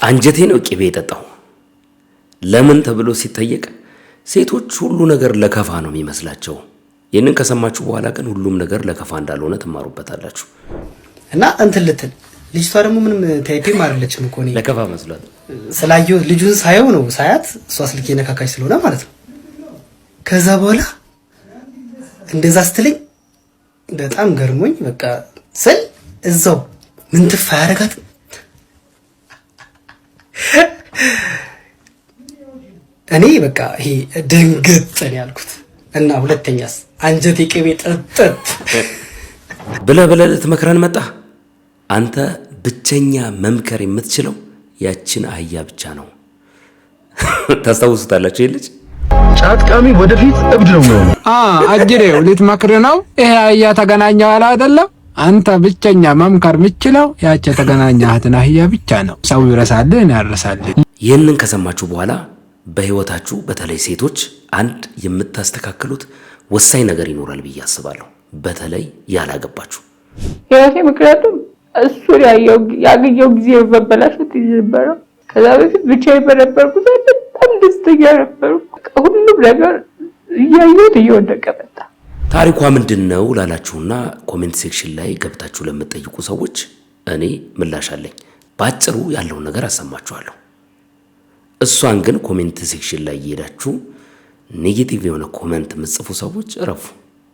አንጀቴ ነው ቅቤ የጠጣው። ለምን ተብሎ ሲጠየቅ ሴቶች ሁሉ ነገር ለከፋ ነው የሚመስላቸው። ይህንን ከሰማችሁ በኋላ ግን ሁሉም ነገር ለከፋ እንዳልሆነ ትማሩበታላችሁ። እና እንትን ልትል ልጅቷ ደግሞ ምንም ታይፔም አይደለችም እኮ ነው ለከፋ መስሏት ስላየው ልጁን ሳየው ነው ሳያት እሷ ስልክ የነካካች ስለሆነ ማለት ነው። ከዛ በኋላ እንደዛ ስትለኝ በጣም ገርሞኝ በቃ ስል እዛው ምን ትፋያረጋት እኔ በቃ ይሄ ድንግጥን ያልኩት እና ሁለተኛስ አንጀቴ ቅቤ ጠጥጥ ብለህ ልትመክረን መጣ። አንተ ብቸኛ መምከር የምትችለው ያችን አህያ ብቻ ነው። ታስታውሱታላችሁ ልጅ ጫት ቃሚ ወደፊት እብድ ነው የሚሆነው። አጅሬው ልትመክር ነው። ይሄ አህያ ተገናኘው አለ አይደለም። አንተ ብቸኛ መምከር የምትችለው ያቺ ተገናኛህትን አህያ ብቻ ነው። ሰው ይረሳልን ያረሳልን። ይህንን ከሰማችሁ በኋላ በህይወታችሁ በተለይ ሴቶች አንድ የምታስተካክሉት ወሳኝ ነገር ይኖራል ብዬ አስባለሁ። በተለይ ያላገባችሁ የራሴ ምክንያቱም እሱ ያገኘው ጊዜ በበላሽት ይነበረው። ከዛ በፊት ብቻዬን በነበርኩት በጣም ደስተኛ ነበርኩ። ሁሉም ነገር እያየሁት እየወደቀ መጣ። ታሪኳ ምንድን ነው ላላችሁና ኮሜንት ሴክሽን ላይ ገብታችሁ ለምትጠይቁ ሰዎች እኔ ምላሽ አለኝ። ባጭሩ ያለውን ነገር አሰማችኋለሁ። እሷን ግን ኮሜንት ሴክሽን ላይ እየሄዳችሁ ኔጌቲቭ የሆነ ኮሜንት የምትጽፉ ሰዎች እረፉ።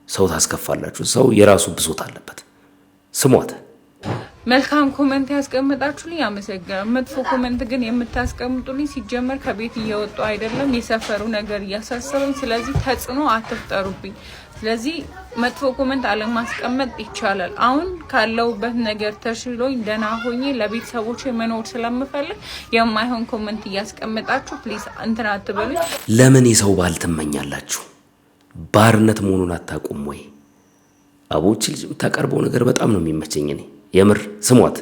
ሰው ታስከፋላችሁ። ሰው የራሱ ብሶት አለበት። ስሟት። መልካም ኮሜንት ያስቀምጣችሁልኝ አመሰግናለሁ። መጥፎ ኮሜንት ግን የምታስቀምጡልኝ ሲጀመር ከቤት እየወጡ አይደለም የሰፈሩ ነገር እያሳሰበኝ፣ ስለዚህ ተጽዕኖ አትፍጠሩብኝ። ስለዚህ መጥፎ ኮሜንት አለማስቀመጥ ይቻላል። አሁን ካለውበት ነገር ተሽሎኝ ደህና ሆኜ ለቤተሰቦቼ መኖር ስለምፈልግ የማይሆን ኮሜንት እያስቀመጣችሁ ፕሊዝ እንትን አትበሉኝ። ለምን የሰው ባል ትመኛላችሁ? ባርነት መሆኑን አታውቁም ወይ? አቦች ልጅ የምታቀርበው ነገር በጣም ነው የሚመቸኝ። እኔ የምር ስሟት።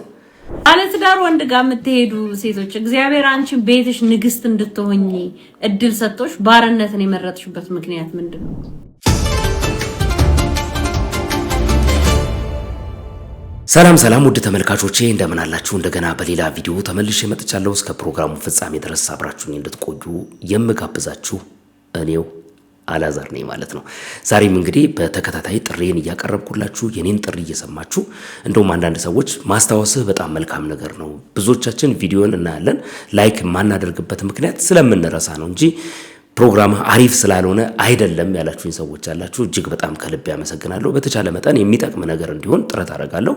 ባለትዳር ወንድ ጋር የምትሄዱ ሴቶች እግዚአብሔር አንቺን ቤትሽ ንግስት እንድትሆኚ እድል ሰጥቶሽ ባርነትን የመረጥሽበት ምክንያት ምንድነው? ሰላም ውድ ተመልካቾቼ እንደምን አላችሁ? እንደገና በሌላ ቪዲዮ ተመልሼ መጥቻለሁ። እስከ ፕሮግራሙ ፍጻሜ ድረስ አብራችሁኝ እንድትቆዩ የምጋብዛችሁ እኔው አላዛር ነኝ ማለት ነው። ዛሬም እንግዲህ በተከታታይ ጥሪን እያቀረብኩላችሁ የኔን ጥሪ እየሰማችሁ እንደውም አንዳንድ ሰዎች ማስታወስህ በጣም መልካም ነገር ነው፣ ብዙዎቻችን ቪዲዮን እናያለን ላይክ የማናደርግበት ምክንያት ስለምንረሳ ነው እንጂ ፕሮግራም አሪፍ ስላልሆነ አይደለም ያላችሁኝ ሰዎች አላችሁ። እጅግ በጣም ከልብ ያመሰግናለሁ። በተቻለ መጠን የሚጠቅም ነገር እንዲሆን ጥረት አደርጋለሁ።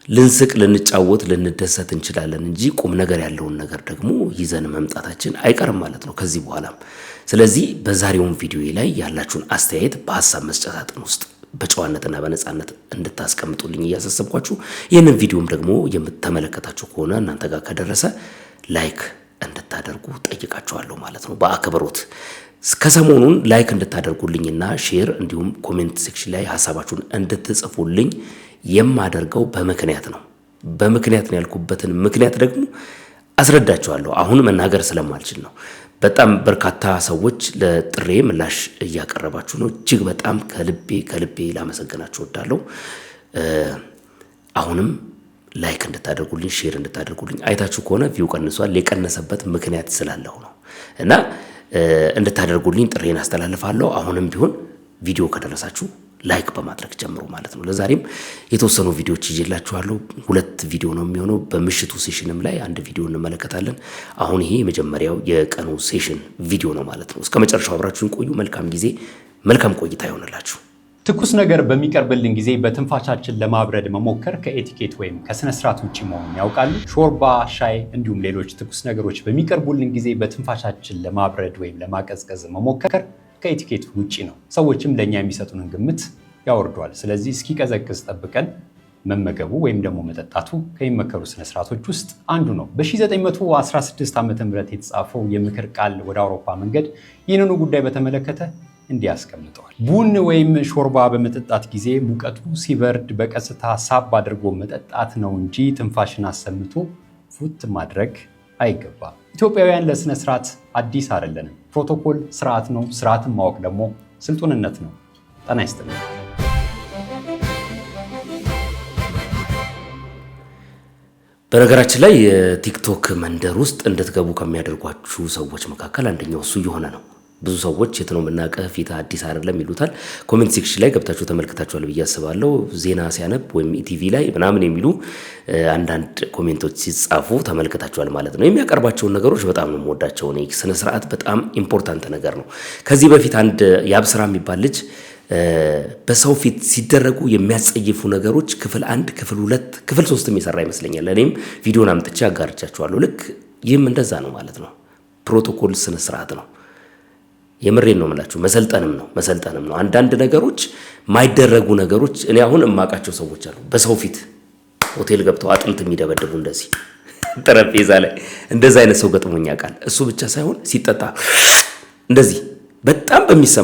ልንስቅ፣ ልንጫወት፣ ልንደሰት እንችላለን እንጂ ቁም ነገር ያለውን ነገር ደግሞ ይዘን መምጣታችን አይቀርም ማለት ነው ከዚህ በኋላም። ስለዚህ በዛሬው ቪዲዮ ላይ ያላችሁን አስተያየት በሐሳብ መስጫ ሳጥን ውስጥ በጨዋነትና በነጻነት እንድታስቀምጡልኝ እያሳሰብኳችሁ ይህንን ቪዲዮም ደግሞ የምትመለከታችሁ ከሆነ እናንተ ጋር ከደረሰ ላይክ እንድታደርጉ ጠይቃችኋለሁ ማለት ነው በአክብሮት። ከሰሞኑን ላይክ እንድታደርጉልኝና ሼር እንዲሁም ኮሜንት ሴክሽን ላይ ሐሳባችሁን እንድትጽፉልኝ የማደርገው በምክንያት ነው። በምክንያት ነው ያልኩበትን ምክንያት ደግሞ አስረዳችኋለሁ። አሁን መናገር ስለማልችል ነው። በጣም በርካታ ሰዎች ለጥሬ ምላሽ እያቀረባችሁ ነው። እጅግ በጣም ከልቤ ላመሰግናችሁ እወዳለሁ። አሁንም ላይክ እንድታደርጉልኝ ሼር እንድታደርጉልኝ፣ አይታችሁ ከሆነ ቪው ቀንሷል። የቀነሰበት ምክንያት ስላለው ነው እና እንድታደርጉልኝ ጥሬን አስተላልፋለሁ። አሁንም ቢሆን ቪዲዮ ከደረሳችሁ ላይክ በማድረግ ጀምሩ ማለት ነው። ለዛሬም የተወሰኑ ቪዲዮዎች ይዤላችኋለሁ። 2 ቪዲዮ ነው የሚሆነው። በምሽቱ ሴሽንም ላይ አንድ ቪዲዮ እንመለከታለን። አሁን ይሄ የመጀመሪያው የቀኑ ሴሽን ቪዲዮ ነው ማለት ነው። እስከ መጨረሻው አብራችሁን ቆዩ። መልካም ጊዜ፣ መልካም ቆይታ ይሆንላችሁ። ትኩስ ነገር በሚቀርብልን ጊዜ በትንፋሻችን ለማብረድ መሞከር ከኤቲኬት ወይም ከስነ ስርዓት ውጪ መሆኑን ያውቃሉ? ሾርባ፣ ሻይ እንዲሁም ሌሎች ትኩስ ነገሮች በሚቀርቡልን ጊዜ በትንፋሻችን ለማብረድ ወይም ለማቀዝቀዝ መሞከር ከኤቲኬት ውጪ ነው። ሰዎችም ለኛ የሚሰጡንን ግምት ያወርዷል። ስለዚህ እስኪቀዘቅዝ ጠብቀን መመገቡ ወይም ደግሞ መጠጣቱ ከሚመከሩ ስነ ስርዓቶች ውስጥ አንዱ ነው። በ1916 ዓ.ም የተጻፈው የምክር ቃል ወደ አውሮፓ መንገድ ይህንኑ ጉዳይ በተመለከተ እንዲህ ያስቀምጠዋል። ቡን ወይም ሾርባ በመጠጣት ጊዜ ሙቀቱ ሲበርድ በቀስታ ሳብ አድርጎ መጠጣት ነው እንጂ ትንፋሽን አሰምቶ ፉት ማድረግ አይገባም። ኢትዮጵያውያን ለስነ ስርዓት አዲስ አይደለንም። ፕሮቶኮል ስርዓት ነው። ስርዓትን ማወቅ ደግሞ ስልጡንነት ነው። ጤና ይስጥልኝ። በነገራችን ላይ የቲክቶክ መንደር ውስጥ እንድትገቡ ከሚያደርጓችሁ ሰዎች መካከል አንደኛው እሱ እየሆነ ነው። ብዙ ሰዎች የት ነው የምናውቀህ ፊት አዲስ አይደለም ይሉታል። ኮሜንት ሴክሽን ላይ ገብታችሁ ተመልክታችኋል ብዬ አስባለሁ። ዜና ሲያነብ ወይም ኢቲቪ ላይ ምናምን የሚሉ አንዳንድ ኮሜንቶች ሲጻፉ ተመልክታችኋል ማለት ነው። የሚያቀርባቸውን ነገሮች በጣም ነው የምወዳቸው። እኔ ስነ ስርዓት በጣም ኢምፖርታንት ነገር ነው። ከዚህ በፊት አንድ ያብስራ የሚባል ልጅ በሰው ፊት ሲደረጉ የሚያጸይፉ ነገሮች ክፍል 1 ክፍል 2 ክፍል 3 የሰራ ይመስለኛል። እኔም ቪዲዮን አምጥቼ አጋርቻችኋለሁ። ልክ ይህም እንደዛ ነው ማለት ነው። ፕሮቶኮል ስነ ስርዓት ነው። የምሬን ነው የምላችሁ። መሰልጠንም ነው። አንዳንድ ነገሮች ማይደረጉ ነገሮች እኔ አሁን እማቃቸው ሰዎች አሉ። በሰው ፊት ሆቴል ገብተው አጥንት የሚደበድቡ እንደዚህ ጠረጴዛ ላይ እንደዛ አይነት ሰው ገጥሞኝ ያውቃል። እሱ ብቻ ሳይሆን ሲጠጣ እንደዚህ በጣም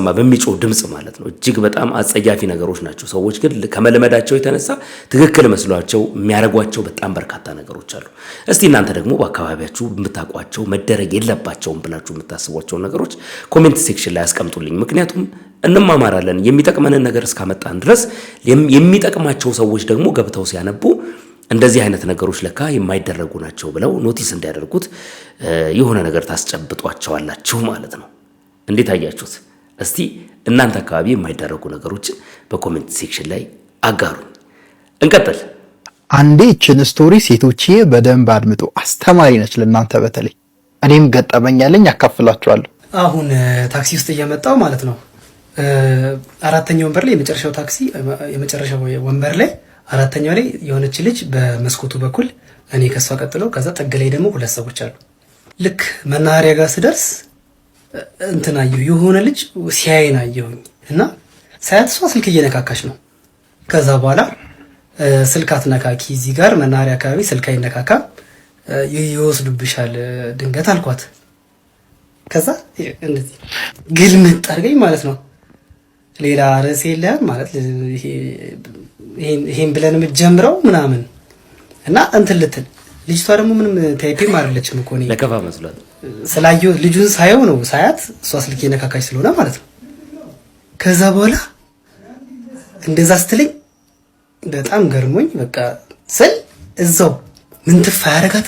በሚጮህ ድምጽ ማለት ነው። እጅግ በጣም አጸያፊ ነገሮች ናቸው። ሰዎች ግን ከመለመዳቸው የተነሳ ትክክል መስሏቸው የሚያረጓቸው በጣም በርካታ ነገሮች አሉ። እስቲ እናንተ ደግሞ በአካባቢያችሁ የምታውቋቸው መደረግ የለባቸውም ብላችሁ የምታስቧቸው ነገሮች ኮሜንት ሴክሽን ላይ አስቀምጡልኝ። ምክንያቱም እንማማራለን። የሚጠቅመንን ነገር እስካመጣን ድረስ የሚጠቅማቸው ሰዎች ደግሞ ገብተው ሲያነቡ እንደዚህ አይነት ነገሮች ለካ የማይደረጉ ናቸው ብለው ኖቲስ እንዲያደርጉት የሆነ ነገር ታስጨብጧቸዋላችሁ ማለት ነው። እንዴት አያችሁት? እስቲ እናንተ አካባቢ የማይደረጉ ነገሮችን በኮሜንት ሴክሽን ላይ አጋሩ። እንቀጥል። አንዴ እችን ስቶሪ ሴቶቼ በደንብ አድምጡ፣ አስተማሪ ነች ለእናንተ በተለይ። እኔም ገጠመኛለኝ አካፍላችኋለሁ። አሁን ታክሲ ውስጥ እየመጣው ማለት ነው 4ኛው ወንበር ላይ የመጨረሻው ወንበር ላይ 4ኛው ላይ የሆነች ልጅ በመስኮቱ በኩል እኔ ከሷ ቀጥሎ ከዛ ጥግ ላይ ደግሞ 2 ሰዎች አሉ። ልክ መናኸሪያ ጋር ስደርስ እንትን አየሁ፣ የሆነ ልጅ ሲያየን አየሁኝ እና ሳያት እሷ ስልክ እየነካካች ነው። ከዛ በኋላ ስልክ አትነካኪ፣ እዚህ ጋር መናኸሪያ አካባቢ ስልክ አይነካካም ይወስዱብሻል ድንገት አልኳት። ከዛ እንደዚህ ግልምጥ አድርገኝ ማለት ነው። ሌላ ርዕስ የለህም ማለት ይሄን ብለን የምትጀምረው ምናምን እና እንትን ልትል ልጅቷ ደግሞ ምንም ታይፒም አይደለችም እኮ ነው ለከፋ መስሏት ስላየሁ ልጁን ሳየው ነው ሳያት እሷ ስልክ የነካካች ስለሆነ ማለት ነው። ከዛ በኋላ እንደዛ ስትለኝ በጣም ገርሞኝ በቃ ስል እዛው ምን ትፋ ያረጋት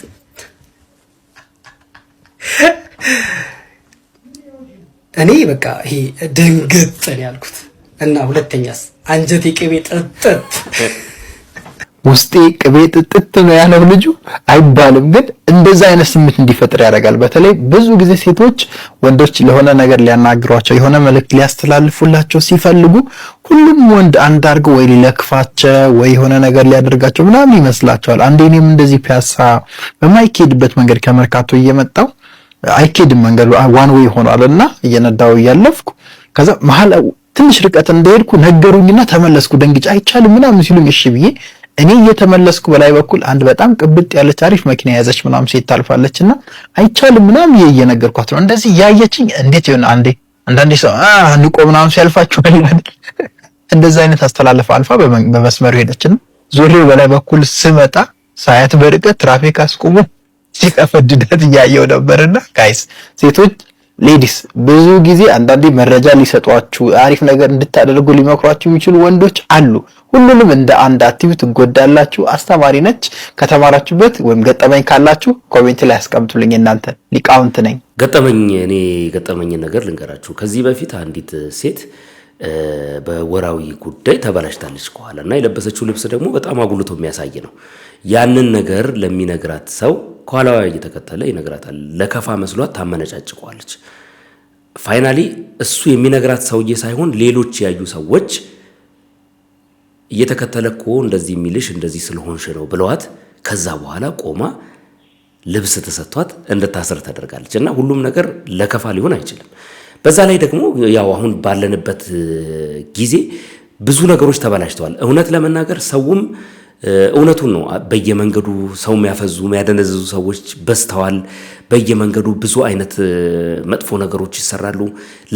እኔ በቃ ይሄ ድንግጥ ነው ያልኩት እና ሁለተኛስ አንጀቴ ቅቤ ጥጥት ውስጤ ቅቤ ጥጥት ነው ያለው ልጁ አይባልም፣ ግን እንደዛ አይነት ስሜት እንዲፈጠር ያደርጋል። በተለይ ብዙ ጊዜ ሴቶች ወንዶች ለሆነ ነገር ሊያናግሯቸው የሆነ መልእክት ሊያስተላልፉላቸው ሲፈልጉ ሁሉም ወንድ አንድ አድርገው ወይ ሊለክፋቸው ወይ የሆነ ነገር ሊያደርጋቸው ምናምን ይመስላቸዋል። አንዴ እኔም እንደዚህ ፒያሳ በማይኬድበት መንገድ ከመርካቶ እየመጣው አይኬድም መንገዱ ዋን ዌይ ሆኗልና እየነዳው እያለፍኩ ከዛ መሀል ትንሽ ርቀት እንደሄድኩ ነገሩኝና ተመለስኩ። ደንግጬ አይቻልም ምናምን ሲሉኝ እሺ ብዬ እኔ እየተመለስኩ በላይ በኩል አንድ በጣም ቅብጥ ያለች አሪፍ መኪና ያዘች ምናምን ሴት ታልፋለችና አይቻልም ምናምን እየነገርኳት ነው። እንደዚህ ያየችኝ እንዴት ይሆን አንዳንዴ ሰው ንቆ ምናምን ሲያልፋችሁ አይደል እንደዛ አይነት አስተላለፈ አልፋ በመስመሩ ሄደችና ዞሬው በላይ በኩል ስመጣ ሳያት በርቀት ትራፊክ አስቆሙ ሲቀፈድዳት እያየው ነበርና ጋይስ ሴቶች ሌዲስ ብዙ ጊዜ አንዳንዴ መረጃ ሊሰጧችሁ አሪፍ ነገር እንድታደርጉ ሊመክሯችሁ የሚችሉ ወንዶች አሉ። ሁሉንም እንደ አንድ አክቲቪቲ ትጎዳላችሁ። አስተማሪ ነች። ከተማራችሁበት ወይም ገጠመኝ ካላችሁ ኮሜንት ላይ አስቀምጡልኝ። እናንተ ሊቃውንት ነኝ። እኔ ገጠመኝ ነገር ልንገራችሁ። ከዚህ በፊት አንዲት ሴት በወራዊ ጉዳይ ተበላሽታለች ከኋላና የለበሰችው ልብስ ደግሞ በጣም አጉልቶ የሚያሳይ ነው። ያንን ነገር ለሚነግራት ሰው ከኋላዋ እየተከተለ ይነግራታል። ለከፋ መስሏት ታመነጫጭቋለች። ፋይናሊ እሱ የሚነግራት ሰውዬ ሳይሆን ሌሎች ያዩ ሰዎች እየተከተለኮ እንደዚህ የሚልሽ እንደዚህ ስለሆንሽ ነው ብለዋት ከዛ በኋላ ቆማ ልብስ ተሰጥቷት እንድታስር ተደርጋለች። እና ሁሉም ነገር ለከፋ ሊሆን አይችልም። በዛ ላይ ደግሞ ያው አሁን ባለንበት ጊዜ ብዙ ነገሮች ተበላሽተዋል። እውነት ለመናገር ሰውም እውነቱን ነው። በየመንገዱ ሰው የሚያፈዙ የሚያደነዝዙ ሰዎች በዝተዋል። በየመንገዱ ብዙ አይነት መጥፎ ነገሮች ይሰራሉ።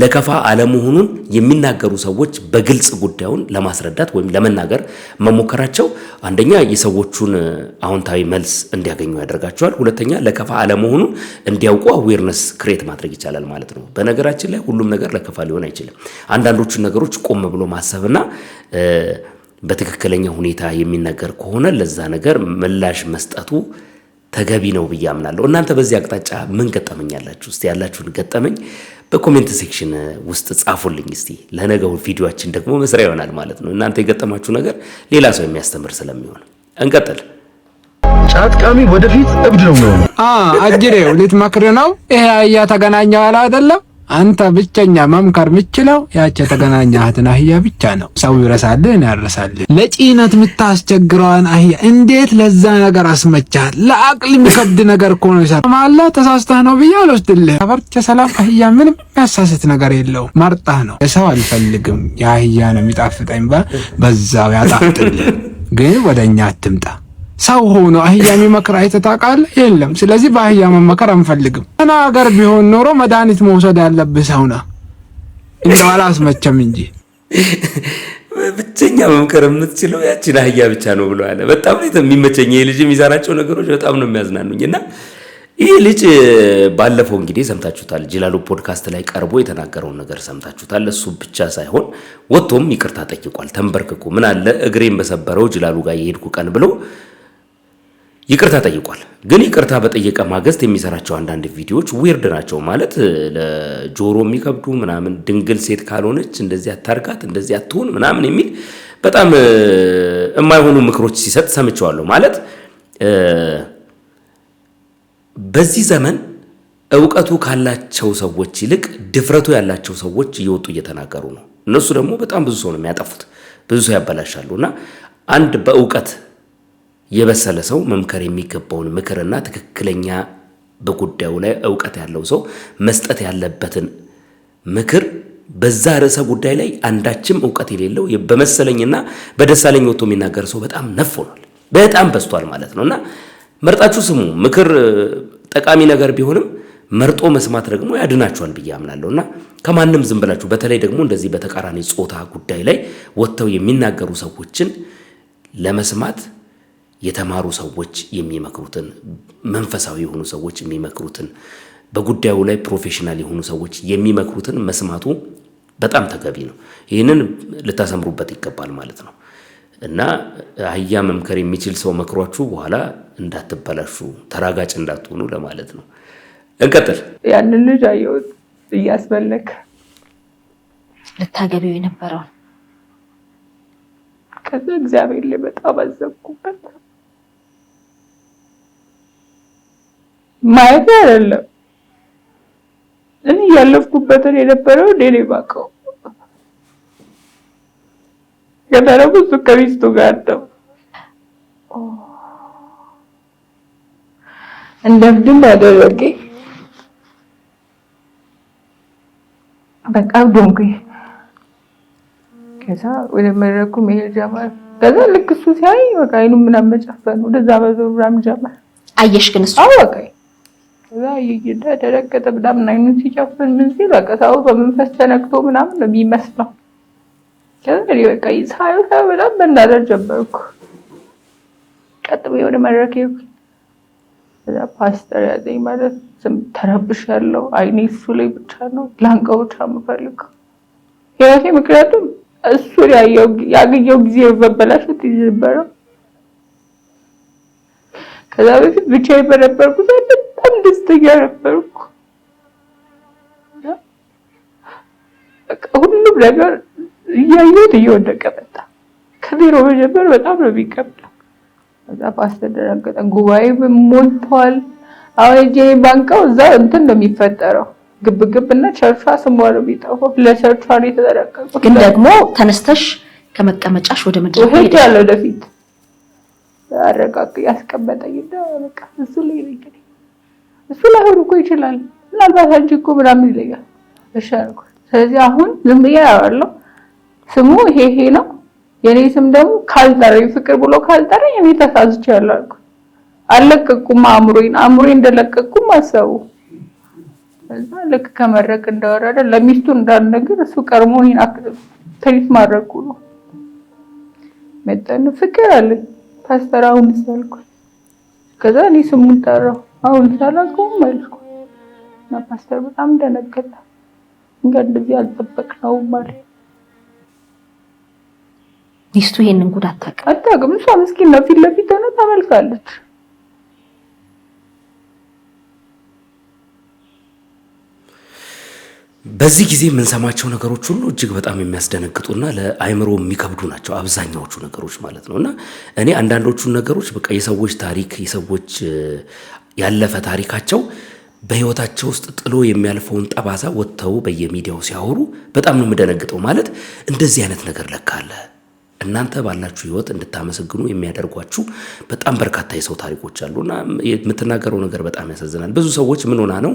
ለከፋ አለመሆኑን የሚናገሩ ሰዎች በግልጽ ጉዳዩን ለማስረዳት ወይም ለመናገር መሞከራቸው አንደኛ የሰዎቹን አዎንታዊ መልስ እንዲያገኙ ያደርጋቸዋል። ሁለተኛ ለከፋ አለመሆኑን እንዲያውቁ አዌርነስ ክሬት ማድረግ ይቻላል ማለት ነው። በነገራችን ላይ ሁሉም ነገር ለከፋ ሊሆን አይችልም። አንዳንዶቹን ነገሮች ቆም ብሎ ማሰብና በትክክለኛ ሁኔታ የሚነገር ከሆነ ለዛ ነገር ምላሽ መስጠቱ ተገቢ ነው ብዬ አምናለሁ። እናንተ በዚህ አቅጣጫ ምን ገጠመኛላችሁ? እስቲ ያላችሁን ገጠመኝ በኮሜንት ሴክሽን ውስጥ ጻፉልኝ። እስቲ ለነገው ቪዲዮአችን ደግሞ መስሪያ ይሆናል ማለት ነው። እናንተ የገጠማችሁ ነገር ሌላ ሰው የሚያስተምር ስለሚሆን እንቀጥል። ጫት ቃሚ ወደፊት እብድ ነው የሚሆነው። አጅሬው ልትመክር ነው? ይሄ አህያ ተገናኘው አለ አይደለም? አንተ ብቸኛ መምከር የምችለው ያቺ የተገናኛትን አህያ ብቻ ነው። ሰው ይረሳልህ እና ያረሳልህ። ለጭነት የምታስቸግረዋን አህያ እንዴት ለዛ ነገር አስመቻል? ለአቅል የሚከብድ ነገር እኮ ነው ይሰራ ማላ ተሳስተህ ነው ብዬ አልወስድልህ። አበርቸ ሰላም አህያ ምንም የሚያሳስት ነገር የለው። መርጣህ ነው። የሰው አልፈልግም የአህያ ነው የሚጣፍጠኝ በዛው ያጣፍጥልህ። ግን ወደኛ አትምጣ። ሰው ሆኖ አህያ የሚመክር አይተህ ታውቃለህ? የለም። ስለዚህ በአህያ መመከር አንፈልግም። እና ሀገር ቢሆን ኖሮ መድኃኒት መውሰድ ያለብህ ሰው ነህ። እንደው አላስመቸም እንጂ ብቸኛ መምከር የምትችለው ያቺን አህያ ብቻ ነው ብሎ አለ። በጣም ነው የሚመቸኝ። ይሄ ልጅ የሚሰራቸው ነገሮች በጣም ነው የሚያዝናኑኝና ይሄ ልጅ ባለፈው እንግዲህ ሰምታችሁታል። ጅላሉ ፖድካስት ላይ ቀርቦ የተናገረውን ነገር ሰምታችሁታል። እሱ ብቻ ሳይሆን ወጥቶም ይቅርታ ጠይቋል። ተንበርክኮ ምን አለ እግሬን በሰበረው ጅላሉ ጋር የሄድኩ ቀን ብሎ ይቅርታ ጠይቋል። ግን ይቅርታ በጠየቀ ማግስት የሚሰራቸው አንዳንድ ቪዲዮዎች ዊርድ ናቸው። ማለት ለጆሮ የሚከብዱ ምናምን ድንግል ሴት ካልሆነች እንደዚህ አታርጋት እንደዚህ አትሆን ምናምን የሚል በጣም የማይሆኑ ምክሮች ሲሰጥ ሰምቸዋለሁ። ማለት በዚህ ዘመን ዕውቀቱ ካላቸው ሰዎች ይልቅ ድፍረቱ ያላቸው ሰዎች እየወጡ እየተናገሩ ነው። እነሱ ደግሞ በጣም ብዙ ሰው ነው የሚያጠፉት፣ ብዙ ሰው ያበላሻሉና አንድ በዕውቀት የበሰለ ሰው መምከር የሚገባውን ምክርና ትክክለኛ በጉዳዩ ላይ ዕውቀት ያለው ሰው መስጠት ያለበትን ምክር በዛ ርዕሰ ጉዳይ ላይ አንዳችም ዕውቀት የሌለው በመሰለኝና በደሳለኝ ወጥቶ የሚናገር ሰው በጣም ነፍ ሆኗል፣ በጣም በዝቷል ማለት ነውና መርጣችሁ ስሙ። ምክር ጠቃሚ ነገር ቢሆንም መርጦ መስማት ደግሞ ያድናችኋል ብዬ አምናለሁና ከማንም ዝም ብላችሁ በተለይ ደግሞ እንደዚህ በተቃራኒ ጾታ ጉዳይ ላይ ወጥተው የሚናገሩ ሰዎችን ለመስማት የተማሩ ሰዎች የሚመክሩትን መንፈሳዊ የሆኑ ሰዎች የሚመክሩትን በጉዳዩ ላይ ፕሮፌሽናል የሆኑ ሰዎች የሚመክሩትን መስማቱ በጣም ተገቢ ነው። ይህንን ልታሰምሩበት ይገባል ማለት ነው እና አህያ መምከር የሚችል ሰው መክሯችሁ በኋላ እንዳትበላሹ ተራጋጭ እንዳትሆኑ ለማለት ነው። እንቀጥል። ያንን ልጅ አየሁት እያስበለከ ልታገቢው የነበረው ከዛ እግዚአብሔር ላይ በጣም አዘንኩበት። ማየት አይደለም እኔ ያለፍኩበትን የነበረው እኔ ባቀው ገበረው ብዙ ከሚስቱ ጋር ነው እንደምንም ያደረገኝ በቃ ዶንኩኝ። ከዛ ወደ መድረኩ መሄድ ጀመር። ከዛ ልክ እሱ ሲያይ በቃ አይኑ ምናምን መጨፈን ወደዛ በዞር ምናምን ጀመር። አየሽ ግን እሱ በቃ ከዛ ይይዳ ደረቀተ ምናምን አይኑን ሲጨፍን ምን ሲል በቃ ሰው በመንፈስ ተነክቶ ምናምን ነው የሚመስለው። ከዛ በቃ ይሳዩ በጣም መናደድ ጀመርኩ። ቀጥ ብዬ ወደ መድረክ ሄድኩ። ከዛ ፓስተር ያዘኝ ማለት ተረብሻለሁ። አይኔ እሱ ላይ ብቻ ነው ላንቀው ብቻ የምፈልገው የራሴ ምክንያቱም እሱ ያገኘው ጊዜ በበላሽት ይነበረው። ከዛ በፊት ብቻዬን በነበርኩ በጣም ደስተኛ ነበርኩ። በቃ ሁሉም ነገር እያየሁት እየወደቀ መጣ። ከዜሮ መጀመር በጣም ነው የሚከብደው። ከዛ ፓስተር ደረገጠ። ጉባኤ ሞልቷል። አሁን እጄ ባንቀው እዛ እንትን ነው የሚፈጠረው ግብግብና ቸርቿ ስሟ ነው የሚጠፋው። ለቸርቿ ነው የተደረገው። ግን ደግሞ ተነስተሽ ከመቀመጫሽ ወደ መድረክ ሄጃለሁ። ወደፊት አረጋግ ያስቀመጠኝና በቃ እሱ ላይ ነው እንግዲህ እሱ ላይ ሆኖ እኮ ይችላል ምናልባት አንቺ እኮ ምናምን ይለኛል። እሺ አልኩ። ስለዚህ አሁን ዝም ብዬ አወራለሁ። ስሙ ይሄ ነው የኔ ስም ደግሞ ካልጠረኝ ፍቅር ብሎ ካልጠረኝ እኔ ተሳስቻለሁ አልኩ። አለቀኩም አእምሮዬን እንደለቀኩም አሰቡ። እዛ ልክ ከመድረክ እንደወረደ ለሚስቱ እንዳልነገር እሱ ቀርሞ ትሪት ማድረጉ ነው። መጣን ፍቅር አለ ፓስተር አሁን ሳልኩ። ከዛ እኔ ስሙን ጠራው። አሁን ሳላውቀው መልኩ እና ፓስተር በጣም ደነገጠ። እንደዚህ አልጠበቅነውም ማለት ሚስቱ ይሄንን ጉድ አታውቅም። እሷ ምስኪን ነው። ፊት ለፊት ሆነ ተመልካለች። በዚህ ጊዜ የምንሰማቸው ነገሮች ሁሉ እጅግ በጣም የሚያስደነግጡና ለአይምሮ የሚከብዱ ናቸው አብዛኛዎቹ ነገሮች ማለት ነውና እኔ አንዳንዶቹን ነገሮች በቃ የሰዎች ታሪክ የሰዎች ያለፈ ታሪካቸው በህይወታቸው ውስጥ ጥሎ የሚያልፈውን ጠባሳ ወጥተው በየሚዲያው ሲያወሩ በጣም ነው የምደነግጠው። ማለት እንደዚህ አይነት ነገር ለካለ እናንተ ባላችሁ ህይወት እንድታመሰግኑ የሚያደርጓችሁ በጣም በርካታ የሰው ታሪኮች አሉና የምትናገረው ነገር በጣም ያሳዝናል። ብዙ ሰዎች ምን ሆና ነው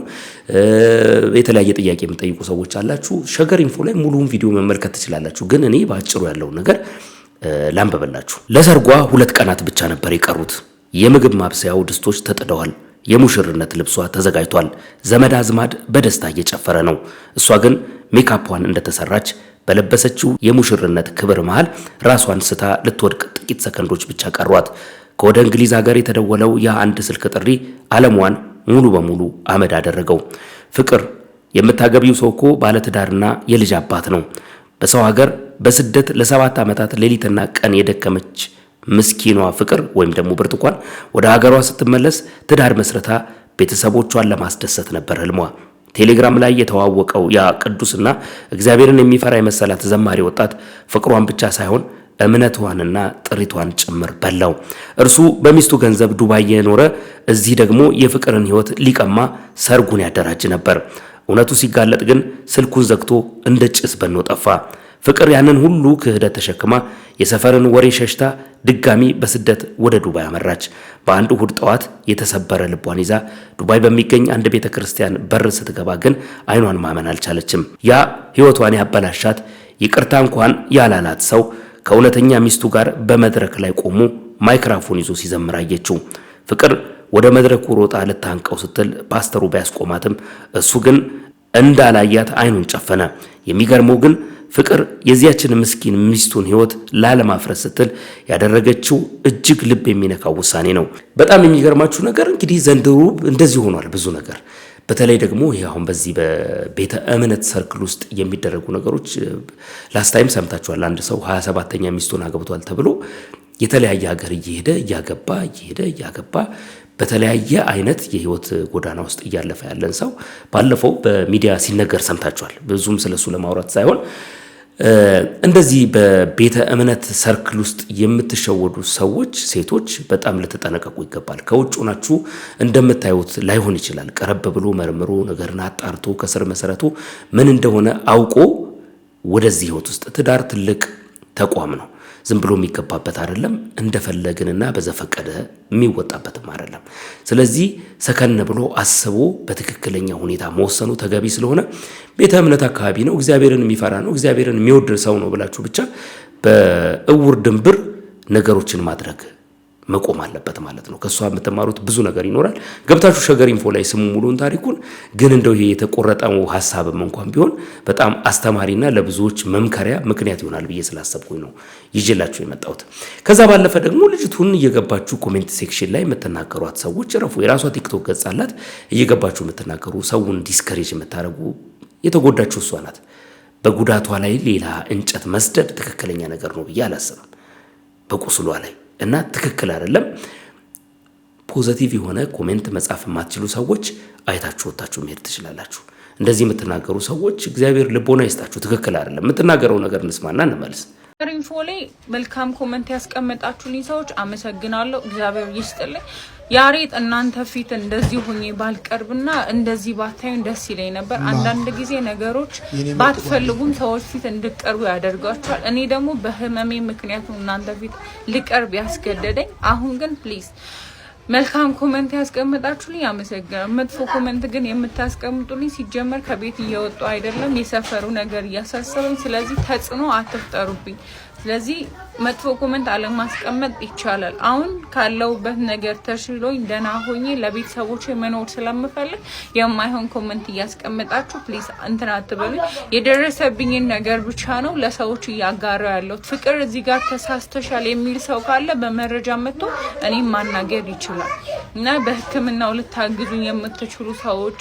የተለያየ ጥያቄ የምጠይቁ ሰዎች አላችሁ። ሸገር ኢንፎ ላይ ሙሉውን ቪዲዮ መመልከት ትችላላችሁ። ግን እኔ ባጭሩ ያለው ነገር ላንበበላችሁ። ለሰርጓ 2 ቀናት ብቻ ነበር የቀሩት። የምግብ ማብሰያው ድስቶች ተጥደዋል። የሙሽርነት ልብሷ ተዘጋጅቷል። ዘመድ አዝማድ በደስታ እየጨፈረ ነው። እሷ ግን ሜካፕዋን እንደተሰራች በለበሰችው የሙሽርነት ክብር መሃል ራሷን ስታ ልትወድቅ ጥቂት ሰከንዶች ብቻ ቀሯት። ከወደ እንግሊዝ ሀገር የተደወለው የአንድ ስልክ ጥሪ ዓለሟን ሙሉ በሙሉ አመድ አደረገው። ፍቅር የምታገቢው ሰው እኮ ባለትዳርና የልጅ አባት ነው። በሰው ሀገር በስደት ለ7 ዓመታት ሌሊትና ቀን የደከመች ምስኪኗ ፍቅር ወይም ደግሞ ብርቱካን ወደ ሀገሯ ስትመለስ ትዳር መስረታ ቤተሰቦቿን ለማስደሰት ነበር ህልሟ። ቴሌግራም ላይ የተዋወቀው ያ ቅዱስና እግዚአብሔርን የሚፈራ የመሰላት ዘማሪ ወጣት ፍቅሯን ብቻ ሳይሆን እምነቷንና ጥሪቷን ጭምር በላው። እርሱ በሚስቱ ገንዘብ ዱባይ የኖረ እዚህ ደግሞ የፍቅርን ህይወት ሊቀማ ሰርጉን ያደራጅ ነበር። እውነቱ ሲጋለጥ ግን ስልኩን ዘግቶ እንደ ጭስ በኖ ጠፋ። ፍቅር ያንን ሁሉ ክህደት ተሸክማ የሰፈርን ወሬ ሸሽታ ድጋሚ በስደት ወደ ዱባይ አመራች። በአንድ እሁድ ጠዋት የተሰበረ ልቧን ይዛ ዱባይ በሚገኝ አንድ ቤተክርስቲያን በር ስትገባ ግን አይኗን ማመን አልቻለችም። ያ ህይወቷን ያበላሻት ይቅርታ እንኳን ያላላት ሰው ከእውነተኛ ሚስቱ ጋር በመድረክ ላይ ቆሞ ማይክሮፎን ይዞ ሲዘምር አየችው። ፍቅር ወደ መድረኩ ሮጣ ልታንቀው ስትል ፓስተሩ ቢያስቆማትም እሱ ግን እንዳላያት አይኑን ጨፈነ። የሚገርመው ግን ፍቅር የዚያችን ምስኪን ሚስቱን ህይወት ላለማፍረስ ስትል ያደረገችው እጅግ ልብ የሚነካው ውሳኔ ነው። በጣም የሚገርማችሁ ነገር እንግዲህ ዘንድሮ እንደዚህ ሆኗል ብዙ ነገር። በተለይ ደግሞ ይሄ አሁን በዚህ በቤተ እምነት ሰርክል ውስጥ የሚደረጉ ነገሮች ላስት ታይም ሰምታችኋል። አንድ ሰው 27ኛ ሚስቱን አግብቷል ተብሎ የተለያየ ሀገር እየሄደ እያገባ በተለያየ አይነት የህይወት ጎዳና ውስጥ እያለፈ ያለን ሰው ባለፈው በሚዲያ ሲነገር ሰምታችኋል። ብዙም ስለሱ ለማውራት ሳይሆን እንደዚህ በቤተ እምነት ሰርክል ውስጥ የምትሸወዱ ሰዎች ሴቶች በጣም ልትጠነቀቁ ይገባል። ከውጭ ሆናችሁ እንደምታዩት ላይሆን ይችላል። ቀረብ ብሎ መርምሮ ነገርን አጣርቶ ከስር መሰረቱ ምን እንደሆነ አውቆ ወደዚህ ህይወት ውስጥ ትዳር ትልቅ ተቋም ነው። ዝም ብሎ የሚገባበት አይደለም። እንደፈለግንና በዘፈቀደ የሚወጣበትም አይደለም። ስለዚህ ሰከን ብሎ አስቦ በትክክለኛ ሁኔታ መወሰኑ ተገቢ ስለሆነ ቤተ እምነት አካባቢ ነው፣ እግዚአብሔርን የሚፈራ ነው፣ እግዚአብሔርን የሚወድ ሰው ነው ብላችሁ ብቻ በእውር ድንብር ነገሮችን ማድረግ መቆም አለበት ማለት ነው። ከሷ የምትማሩት ብዙ ነገር ይኖራል። ገብታችሁ ሸገር ኢንፎ ላይ ስሙ ሙሉን ታሪኩን። ግን እንደው ይሄ የተቆረጠው ሐሳብም እንኳን ቢሆን በጣም አስተማሪና ለብዙዎች መምከሪያ ምክንያት ይሆናል ብዬ ስላሰብኩኝ ነው ይዤላችሁ የመጣሁት። ከዛ ባለፈ ደግሞ ልጅቱን እየገባችሁ ኮሜንት ሴክሽን ላይ የምትናገሯት ሰዎች ረፉ። የራሷ ቲክቶክ ገጽ አላት። እየገባችሁ የምትናገሩ ሰውን ዲስከሬጅ የምታደርጉ የተጎዳችሁ እሷ ናት። በጉዳቷ ላይ ሌላ እንጨት መስደድ ትክክለኛ ነገር ነው ብዬ አላስብም በቁስሏ ላይ እና ትክክል አይደለም። ፖዚቲቭ የሆነ ኮሜንት መጻፍ የማትችሉ ሰዎች አይታችሁ ወጣችሁ መሄድ ትችላላችሁ። እንደዚህ የምትናገሩ ሰዎች እግዚአብሔር ልቦና ይስጣችሁ። ትክክል አይደለም። የምትናገረው ነገር እንስማና እንመልስ። ኢንፎ ላይ መልካም ኮሜንት ያስቀመጣችሁልኝ ሰዎች አመሰግናለሁ። እግዚአብሔር ይስጥልኝ። ያሬት እናንተ ፊት እንደዚህ ሆኜ ባልቀርብና እንደዚህ ባታዩን ደስ ይለኝ ነበር። አንዳንድ ጊዜ ነገሮች ባትፈልጉም ሰዎች ፊት እንድቀርቡ ያደርጋቸዋል። እኔ ደግሞ በህመሜ ምክንያት እናንተ ፊት ልቀርብ ያስገደደኝ። አሁን ግን ፕሊዝ መልካም ኮሜንት ያስቀመጣችሁልኝ አመሰግናለሁ። መጥፎ ኮሜንት ግን የምታስቀምጡልኝ ሲጀመር ከቤት እየወጡ አይደለም፣ የሰፈሩ ነገር እያሳሰበኝ። ስለዚህ ተጽዕኖ አትፍጠሩብኝ። ስለዚህ መጥፎ ኮሜንት አለማስቀመጥ ይቻላል። አሁን ካለውበት ነገር ተሽሎኝ ደህና ሆኜ ለቤተሰቦቼ መኖር ስለምፈልግ የማይሆን ኮሜንት እያስቀመጣችሁ ፕሊዝ እንትን አትበሉ። የደረሰብኝን ነገር ብቻ ነው ለሰዎች እያጋራው ያለው። ፍቅር እዚህ ጋር ተሳስተሻል የሚል ሰው ካለ በመረጃ መጥቶ እኔም ማናገር ይችላል እና በሕክምናው ልታግዙኝ የምትችሉ ሰዎች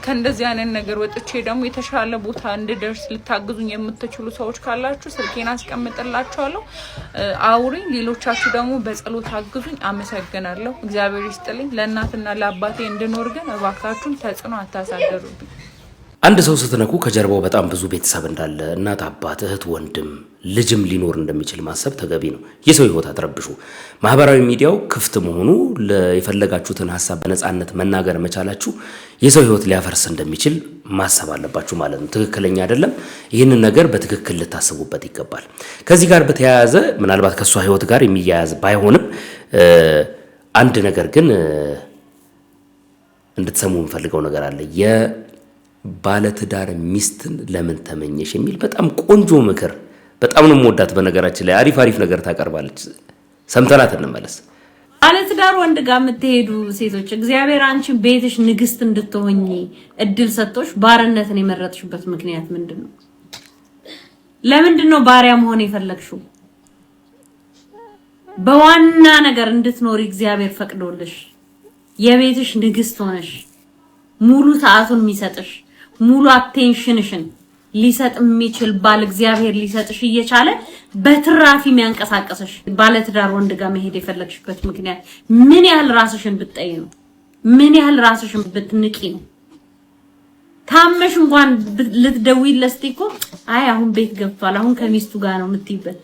ከእንደዚህ አይነት ነገር ወጥቼ ደግሞ የተሻለ ቦታ እንድደርስ ልታግዙኝ የምትችሉ ሰዎች ካላችሁ ስልኬን አስቀምጥላችኋለሁ። አውሪ። ሌሎቻችሁ ደግሞ በጸሎት አግዙኝ። አመሰግናለሁ። እግዚአብሔር ይስጥልኝ። ለእናትና ለአባቴ እንድኖር ግን እባካችሁን ተጽዕኖ አታሳደሩብኝ። አንድ ሰው ስትነኩ ከጀርባው በጣም ብዙ ቤተሰብ እንዳለ እናት፣ አባት፣ እህት፣ ወንድም፣ ልጅም ሊኖር እንደሚችል ማሰብ ተገቢ ነው። የሰው ህይወት አትረብሹ። ማህበራዊ ሚዲያው ክፍት መሆኑ የፈለጋችሁትን ሐሳብ በነጻነት መናገር መቻላችሁ የሰው ህይወት ሊያፈርስ እንደሚችል ማሰብ አለባችሁ ማለት ነው። ትክክለኛ አይደለም። ይህንን ነገር በትክክል ልታስቡበት ይገባል። ከዚህ ጋር በተያያዘ ምናልባት ከሷ ህይወት ጋር የሚያያዝ ባይሆንም አንድ ነገር ግን እንድትሰሙ የምፈልገው ነገር አለ። ባለትዳር ሚስትን ለምን ተመኘሽ የሚል በጣም ቆንጆ ምክር በጣም ነው የምወዳት። በነገራችን ላይ አሪፍ ነገር ታቀርባለች። ሰምተናት እንመለስ። ባለትዳር ወንድ ጋር የምትሄዱ ሴቶች እግዚአብሔር አንቺን ቤትሽ ንግስት እንድትሆኚ እድል ሰጥቶሽ ባርነትን የመረጥሽበት ምክንያት ምንድነው? ለምንድነው ባሪያ መሆን የፈለግሽው? በዋና ነገር እንድትኖሪ እግዚአብሔር ፈቅዶልሽ የቤትሽ ንግስት ሆነሽ ሙሉ ሰዓቱን የሚሰጥሽ ሙሉ አቴንሽንሽን ሊሰጥ የሚችል ባል እግዚአብሔር ሊሰጥሽ እየቻለ በትራፊ የሚያንቀሳቀስሽ ባለትዳር ወንድ ጋር መሄድ የፈለግሽበት ምክንያት ምን ያህል ራስሽን ብትጠይ ነው? ምን ያህል ራስሽን ብትንቂ ነው? ታመሽ እንኳን ልትደውይለት እኮ አይ አሁን ቤት ገብቷል አሁን ከሚስቱ ጋር ነው የምትይበት።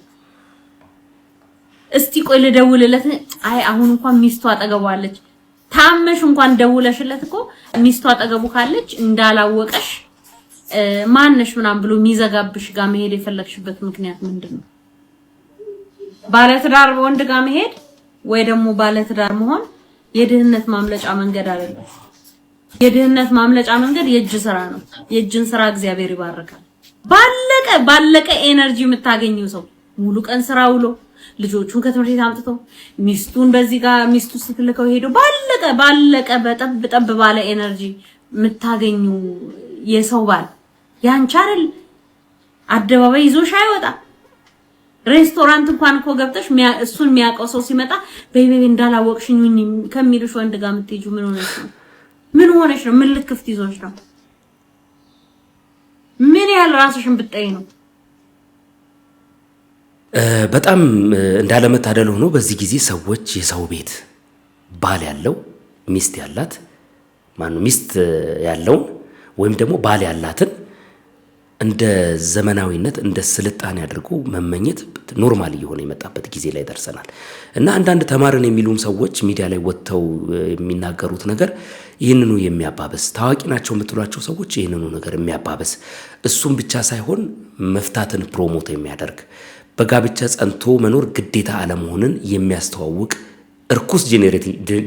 እስቲ ቆይ ልደውልለት አይ አሁን እንኳን ሚስቱ አጠገቧለች። ታመሽ እንኳን ደውለሽለት እኮ ሚስቱ አጠገቡ ካለች እንዳላወቀሽ ማንነሽ ምናምን ብሎ የሚዘጋብሽ ጋር መሄድ የፈለግሽበት ምክንያት ምንድነው? ባለትዳር ወንድ ጋር መሄድ ወይ ደግሞ ባለትዳር መሆን የድህነት ማምለጫ መንገድ አይደለም። የድህነት ማምለጫ መንገድ የእጅ ስራ ነው። የእጅን ስራ እግዚአብሔር ይባርካል። ባለቀ ኤነርጂ የምታገኙ ሰው ሙሉ ቀን ስራ ውሎ ልጆቹን ከትምህርት ቤት አምጥቶ ሚስቱን በዚህ ጋር ሚስቱ ስትልከው ሄዶ ባለቀ በጠብ ባለ ኤነርጂ የምታገኙ የሰው ባል ያንቺ አይደል? አደባባይ ይዞሽ አይወጣ። ሬስቶራንት እንኳን እኮ ገብተሽ እሱን የሚያውቀው ሰው ሲመጣ በይቤ እንዳላወቅሽኝ ከሚልሽ ወንድ ጋር የምትሄጂው ምን ሆነሽ ነው? ምን ሆነሽ ነው? ምን ልክፍት ይዞሽ ነው? ምን ያህል ራስሽን ብትጠይ ነው? በጣም እንዳለመታደል ሆኖ በዚህ ጊዜ ሰዎች የሰው ቤት ባል ያለው ሚስት ያላት ሚስት ያለው ወይም ደግሞ ባል ያላትን እንደ ዘመናዊነት እንደ ስልጣኔ አድርጎ መመኘት ኖርማል እየሆነ የመጣበት ጊዜ ላይ ደርሰናል። እና አንዳንድ ተማርን የሚሉም ሰዎች ሚዲያ ላይ ወጥተው የሚናገሩት ነገር ይህንኑ የሚያባበስ ታዋቂ ናቸው የምትሏቸው ሰዎች ይህንኑ ነገር የሚያባበስ እሱም ብቻ ሳይሆን መፍታትን ፕሮሞት የሚያደርግ በጋብቻ ጸንቶ መኖር ግዴታ አለመሆንን የሚያስተዋውቅ እርኩስ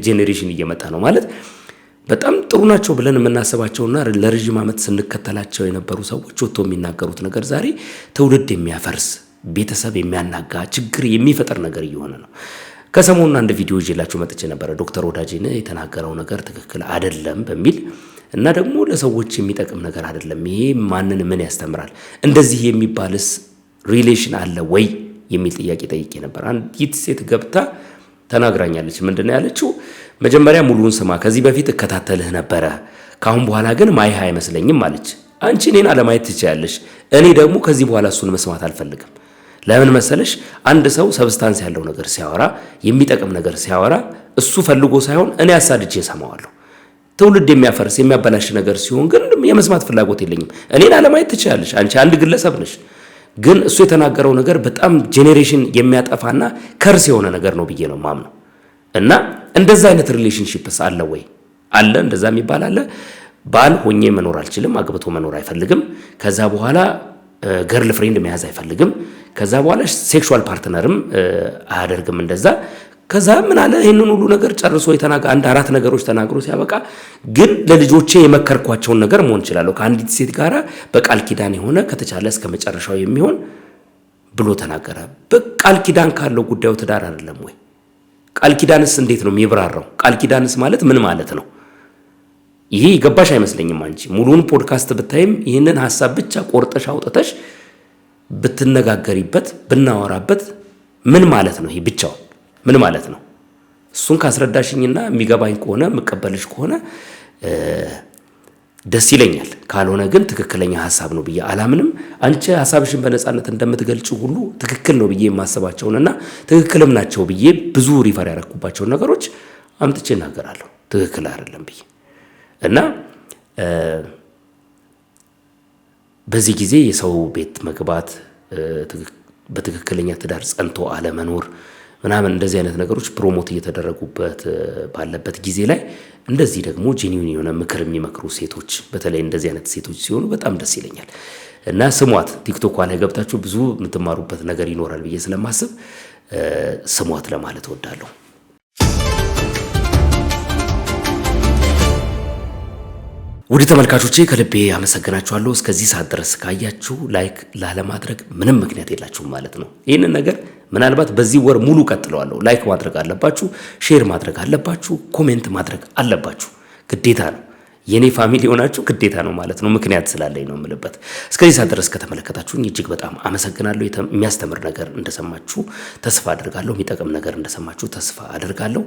ጄኔሬሽን እየመጣ ነው ማለት በጣም ጥሩ ናቸው ብለን የምናስባቸውና ለረጅም ዓመት ስንከተላቸው የነበሩ ሰዎች ወጥቶ የሚናገሩት ነገር ዛሬ ትውልድ የሚያፈርስ ቤተሰብ የሚያናጋ ችግር የሚፈጠር ነገር እየሆነ ነው። ከሰሞኑን አንድ ቪዲዮ ይዤላችሁ መጥቼ ነበረ። ዶክተር ወዳጄን የተናገረው ነገር ትክክል አይደለም በሚል እና ደግሞ ለሰዎች የሚጠቅም ነገር አይደለም። ይሄ ማንን ምን ያስተምራል? እንደዚህ የሚባልስ ሪሌሽን አለ ወይ የሚል ጥያቄ ጠይቄ ነበር። አንዲት ሴት ገብታ ተናግራኛለች። ምንድነው ያለችው? መጀመሪያ ሙሉውን ስማ፣ ከዚህ በፊት እከታተልህ ነበረ፣ ካሁን በኋላ ግን ማይህ አይመስለኝም አለች። አንቺ እኔን አለማየት ትችያለሽ፣ እኔ ደግሞ ከዚህ በኋላ እሱን መስማት አልፈልግም። ለምን መሰለሽ? አንድ ሰው ሰብስታንስ ያለው ነገር ሲያወራ የሚጠቅም ነገር ሲያወራ እሱ ፈልጎ ሳይሆን እኔ አሳድጄ እሰማዋለሁ። ትውልድ የሚያፈርስ የሚያበላሽ ነገር ሲሆን ግን የመስማት ፍላጎት የለኝም። እኔን አለማየት ትችያለሽ፣ አንቺ አንድ ግለሰብ ነሽ። ግን እሱ የተናገረው ነገር በጣም ጄኔሬሽን የሚያጠፋና ከርስ የሆነ ነገር ነው ብዬ ነው ማምነው። እና እንደዛ አይነት ሪሌሽንሺፕስ አለ ወይ? አለ። እንደዛ የሚባል አለ። ባል ሆኜ መኖር አልችልም፣ አግብቶ መኖር አይፈልግም፣ ከዛ በኋላ ገርል ፍሬንድ መያዝ አይፈልግም፣ ከዛ በኋላ ሴክሹዋል ፓርትነርም አያደርግም እንደዛ። ከዛ ምን አለ ይሄንን ሁሉ ነገር ጨርሶ አንድ 4 ነገሮች ተናግሮ ሲያበቃ ግን ለልጆቼ የመከርኳቸውን ነገር መሆን ይችላል ከአንዲት ሴት ጋራ በቃል ኪዳን የሆነ ከተቻለ እስከ መጨረሻው የሚሆን ብሎ ተናገረ። በቃል ኪዳን ካለው ጉዳዩ ትዳር አይደለም ወይ? ቃል ኪዳንስ እንዴት ነው የሚብራራው? ቃል ኪዳንስ ማለት ምን ማለት ነው? ይሄ ይገባሽ አይመስለኝም። አንቺ ሙሉውን ፖድካስት ብታይም ይህንን ሐሳብ ብቻ ቆርጠሽ አውጥተሽ ብትነጋገሪበት ብናወራበት ምን ማለት ነው? ይሄ ብቻው ምን ማለት ነው? እሱን ካስረዳሽኝና የሚገባኝ ከሆነ መቀበልሽ ከሆነ ደስ ይለኛል። ካልሆነ ግን ትክክለኛ ሐሳብ ነው ብዬ አላምንም። አንቺ ሐሳብሽን በነጻነት እንደምትገልጪ ሁሉ ትክክል ነው ብዬ የማስባቸውንና ትክክልም ናቸው ብዬ ብዙ ሪፈር ያረኩባቸውን ነገሮች አምጥቼ እናገራለሁ ትክክል አይደለም ብዬ እና በዚህ ጊዜ የሰው ቤት መግባት፣ በትክክለኛ ትዳር ጸንቶ አለመኖር ምናምን እንደዚህ አይነት ነገሮች ፕሮሞት እየተደረጉበት ባለበት ጊዜ ላይ እንደዚህ ደግሞ ጄኒውን የሆነ ምክር የሚመክሩ ሴቶች በተለይ እንደዚህ አይነት ሴቶች ሲሆኑ በጣም ደስ ይለኛል እና ስሟት። ቲክቶክ ላይ ገብታችሁ ብዙ የምትማሩበት ነገር ይኖራል ብዬ ስለማስብ ስሟት ለማለት እወዳለሁ። ውድ ተመልካቾቼ ከልቤ አመሰግናችኋለሁ። እስከዚህ ሰዓት ድረስ ካያችሁ ላይክ ላለማድረግ ምንም ምክንያት የላችሁም ማለት ነው። ይህንን ነገር ምናልባት በዚህ ወር ሙሉ ቀጥለዋለሁ። ላይክ ማድረግ አለባችሁ፣ ሼር ማድረግ አለባችሁ፣ ኮሜንት ማድረግ አለባችሁ። ግዴታ ነው። የኔ ፋሚሊ ሆናችሁ ግዴታ ነው ማለት ነው። ምክንያት ስላለኝ ነው የምልበት። እስከዚህ ሰዓት ድረስ ከተመለከታችሁኝ እጅግ በጣም አመሰግናለሁ። የሚያስተምር ነገር እንደሰማችሁ ተስፋ አድርጋለሁ። የሚጠቅም ነገር እንደሰማችሁ ተስፋ አድርጋለሁ።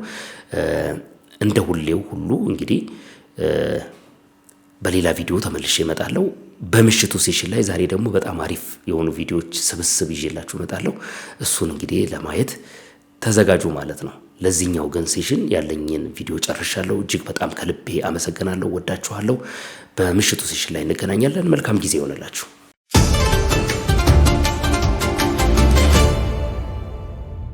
እንደ ሁሌው ሁሉ እንግዲህ በሌላ ቪዲዮ ተመልሼ እመጣለሁ። በምሽቱ ሴሽን ላይ ዛሬ ደግሞ በጣም አሪፍ የሆኑ ቪዲዮዎች ስብስብ ይዤላችሁ እመጣለሁ። እሱን እንግዲህ ለማየት ተዘጋጁ ማለት ነው። ለዚህኛው ግን ሴሽን ያለኝን ቪዲዮ ጨርሻለሁ። እጅግ በጣም ከልቤ አመሰግናለሁ። ወዳችኋለሁ። በምሽቱ ሴሽን ላይ እንገናኛለን። መልካም ጊዜ ይሆንላችሁ።